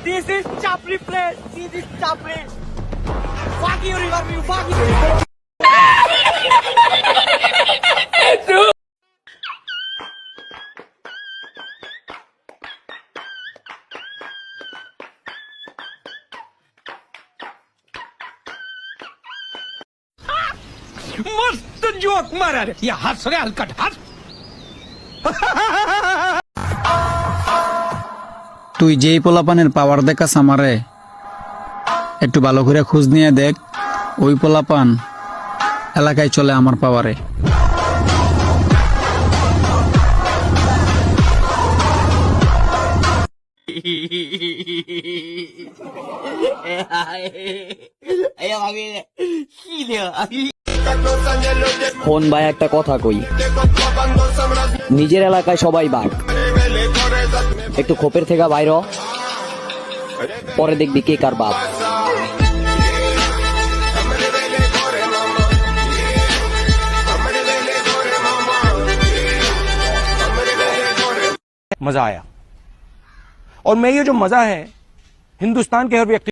This is Chapri place. This is Chapri. Fuck you, Riverview. Fuck you. मस्त joke मारा रे या हंस रे हलकट हंस তুই যেই পোলাপানের পাওয়ার দেখাস আমারে একটু ভালো করে খোঁজ নিয়ে দেখ ওই পোলাপান এলাকায় চলে আমার পাওয়ারে ফোন ভাই একটা কথা কই, নিজের এলাকায় সবাই বাঘ, একটু খোপের থেকে বাইর হ, পরে দেখবি কে কার বাপ। मजा आया और मैं ये जो मजा है हिंदुस्तान के हर व्यक्ति